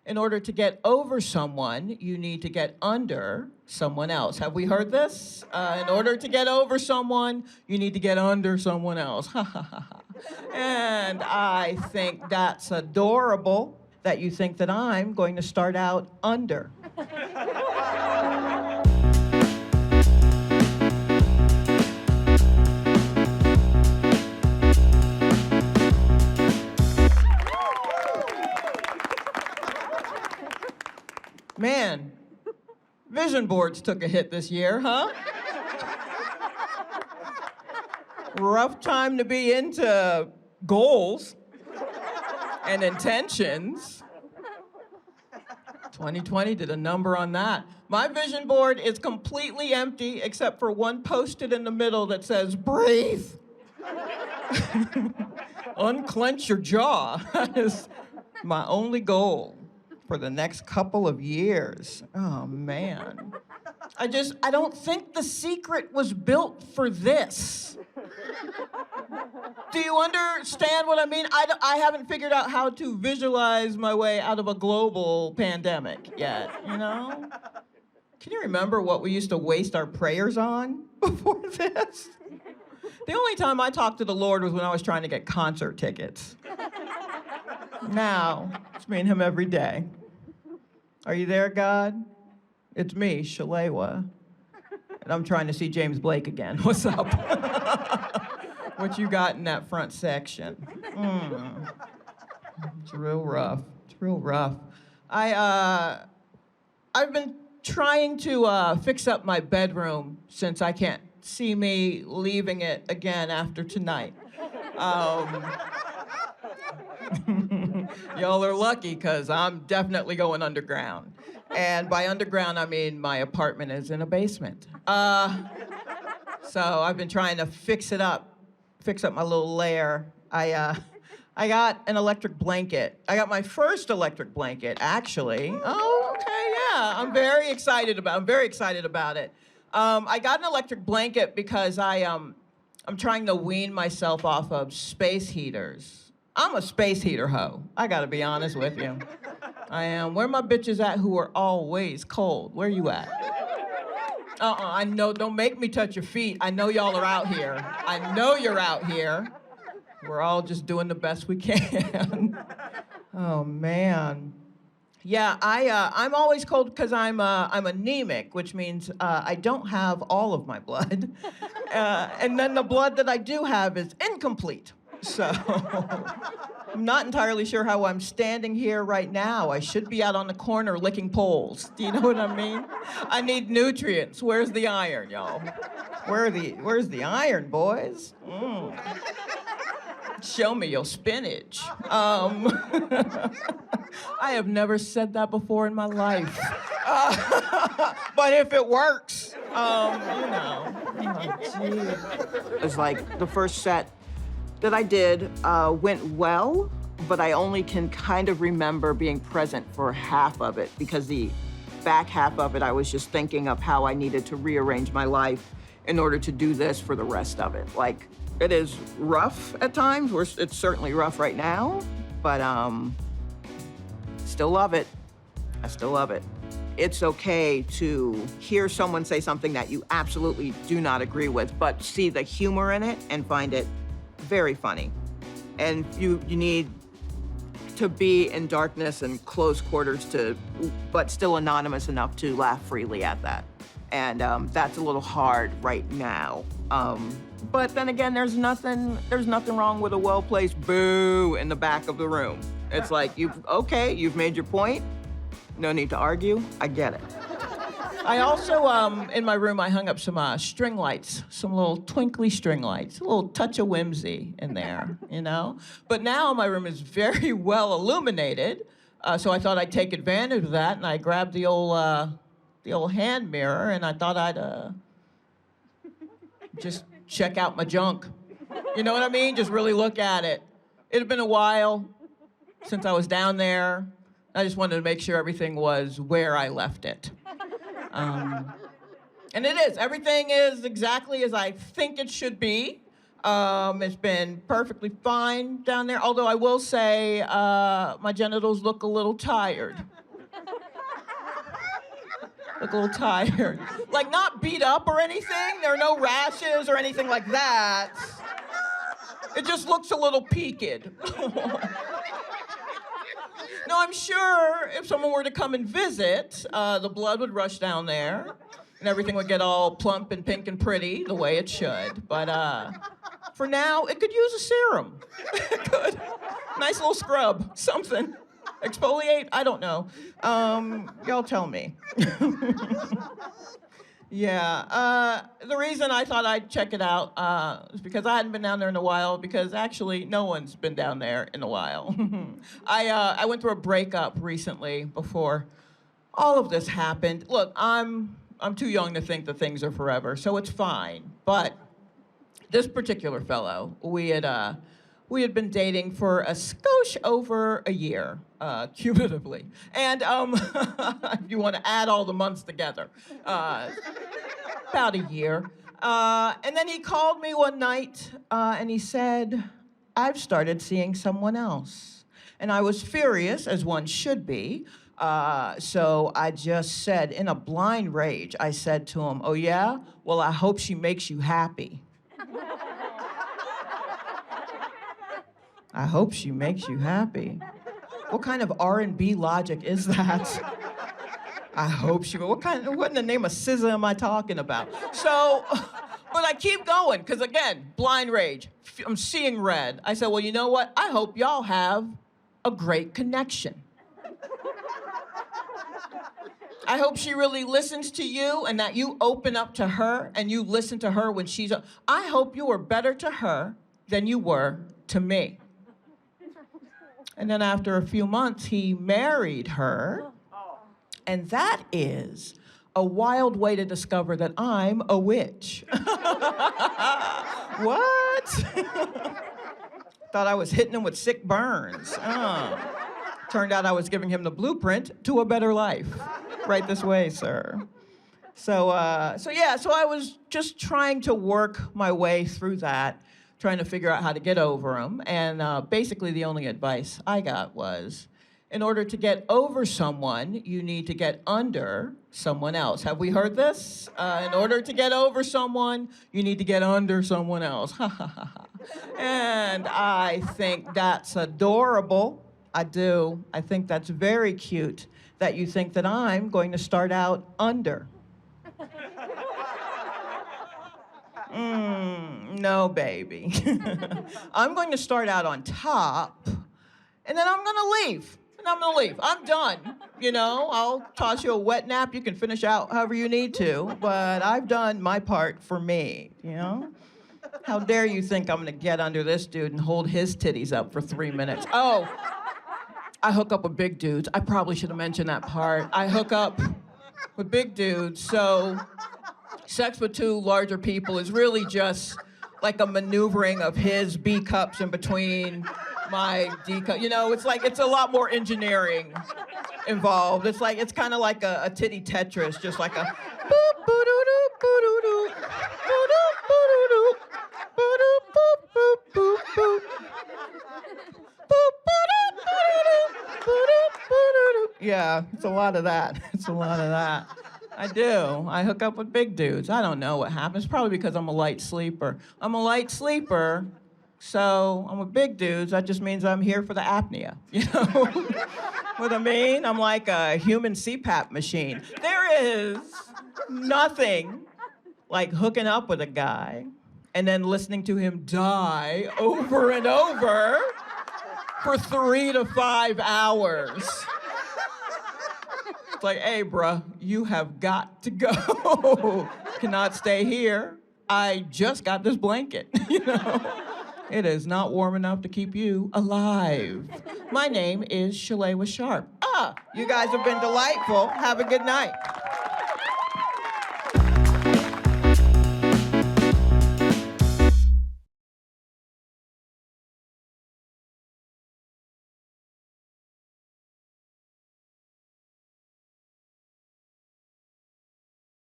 in order to get over someone, you need to get under someone else. Have we heard this? In order to get over someone, you need to get under someone else. And I think that's adorable that you think that I'm going to start out under. Man, vision boards took a hit this year, huh? Rough time to be into goals and intentions. 2020 did a number on that. My vision board is completely empty except for one post-it in the middle that says, breathe. Unclench your jaw. That is my only goal for the next couple of years. Oh, man. I don't think The Secret was built for this. Do you understand what I mean? I haven't figured out how to visualize my way out of a global pandemic yet, you know? Can you remember what we used to waste our prayers on before this? The only time I talked to the Lord was when I was trying to get concert tickets. Now, it's me and him every day. Are you there, God? It's me, Shalewa. And I'm trying to see James Blake again. What's up? What you got in that front section? It's real rough. It's real rough. I've been trying to fix up my bedroom since I can't see me leaving it again after tonight. Y'all are lucky, because I'm definitely going underground. And by underground, I mean my apartment is in a basement. So I've been trying to fix my little lair. I got an electric blanket. I got my first electric blanket, actually. Oh, okay, yeah. I'm very excited about it. I got an electric blanket because I'm trying to wean myself off of space heaters. I'm a space heater hoe. I gotta be honest with you. I am. Where my bitches at who are always cold? Where you at? I know, don't make me touch your feet. I know y'all are out here. I know you're out here. We're all just doing the best we can. Oh, man. Yeah, I'm always cold because I'm anemic, which means I don't have all of my blood. And then the blood that I do have is incomplete. So I'm not entirely sure how I'm standing here right now. I should be out on the corner licking poles. Do you know what I mean? I need nutrients. Where's the iron, y'all? Where's the iron, boys? Show me your spinach. I have never said that before in my life. But if it works, you know. Oh, geez. It's like the first set that I did went well, but I only can kind of remember being present for half of it, because the back half of it, I was just thinking of how I needed to rearrange my life in order to do this for the rest of it. Like, it is rough at times. It's certainly rough right now, but still love it. I still love it. It's okay to hear someone say something that you absolutely do not agree with, but see the humor in it and find it very funny. And you need to be in darkness and close quarters but still anonymous enough to laugh freely at that. And that's a little hard right now. But then again, there's nothing wrong with a well-placed boo in the back of the room. It's like, you've made your point. No need to argue. I get it. I also, in my room, I hung up some string lights, some little twinkly string lights, a little touch of whimsy in there, you know? But now my room is very well illuminated, so I thought I'd take advantage of that, and I grabbed the old hand mirror, and I thought I'd just check out my junk. You know what I mean? Just really look at it. It had been a while since I was down there. I just wanted to make sure everything was where I left it. And it is. Everything is exactly as I think it should be. It's been perfectly fine down there, although I will say my genitals look a little tired. Look a little tired. Like, not beat up or anything. There are no rashes or anything like that. It just looks a little peaked. No, I'm sure if someone were to come and visit, the blood would rush down there, and everything would get all plump and pink and pretty the way it should. But for now, it could use a serum. It could. Nice little scrub, something. Exfoliate? I don't know. Y'all tell me. Yeah. The reason I thought I'd check it out is because I hadn't been down there in a while, because actually no one's been down there in a while. I went through a breakup recently before all of this happened. Look, I'm too young to think that things are forever, so it's fine. But this particular fellow, we had been dating for a skosh over a year, cumulatively. And if you want to add all the months together, about a year. And then he called me one night and he said, "I've started seeing someone else." And I was furious, as one should be. So I just said, in a blind rage, I said to him, "Oh yeah? Well, I hope she makes you happy." I hope she makes you happy. What kind of R&B logic is that? I hope she, what in the name of SZA am I talking about? So, but I keep going, because again, blind rage. I'm seeing red. I said, well, you know what? I hope y'all have a great connection. I hope she really listens to you and that you open up to her and you listen to her when she's, I hope you were better to her than you were to me. And then after a few months, he married her. And that is a wild way to discover that I'm a witch. What? Thought I was hitting him with sick burns. Oh. Turned out I was giving him the blueprint to a better life. Right this way, sir. So I was just trying to work my way through that, trying to figure out how to get over him. And basically the only advice I got was, in order to get over someone, you need to get under someone else. Have we heard this? In order to get over someone, you need to get under someone else. And I think that's adorable. I do. I think that's very cute that you think that I'm going to start out under. No, baby. I'm going to start out on top, and then I'm going to leave. I'm done. You know, I'll toss you a wet nap. You can finish out however you need to, but I've done my part for me, you know? How dare you think I'm going to get under this dude and hold his titties up for 3 minutes? Oh, I hook up with big dudes. I probably should have mentioned that part. I hook up with big dudes, so sex with two larger people is really just like a maneuvering of his B cups in between my D cup. You know, it's a lot more engineering involved. It's kind of like a titty Tetris, just like a boop boo doo doo boo doo doo boo doo boo doo doo boo doo boop boop boop boop boop boo doo boo doo boo doo boo doo. Yeah, it's a lot of that. It's a lot of that. I do. I hook up with big dudes. I don't know what happens. Probably because I'm a light sleeper. So I'm with big dudes. That just means I'm here for the apnea. You know what I mean? I'm like a human CPAP machine. There is nothing like hooking up with a guy and then listening to him die over and over for 3 to 5 hours. It's like, hey, bruh, you have got to go. Cannot stay here. I just got this blanket, you know? It is not warm enough to keep you alive. My name is Shalewa Sharpe. You guys have been delightful. Have a good night.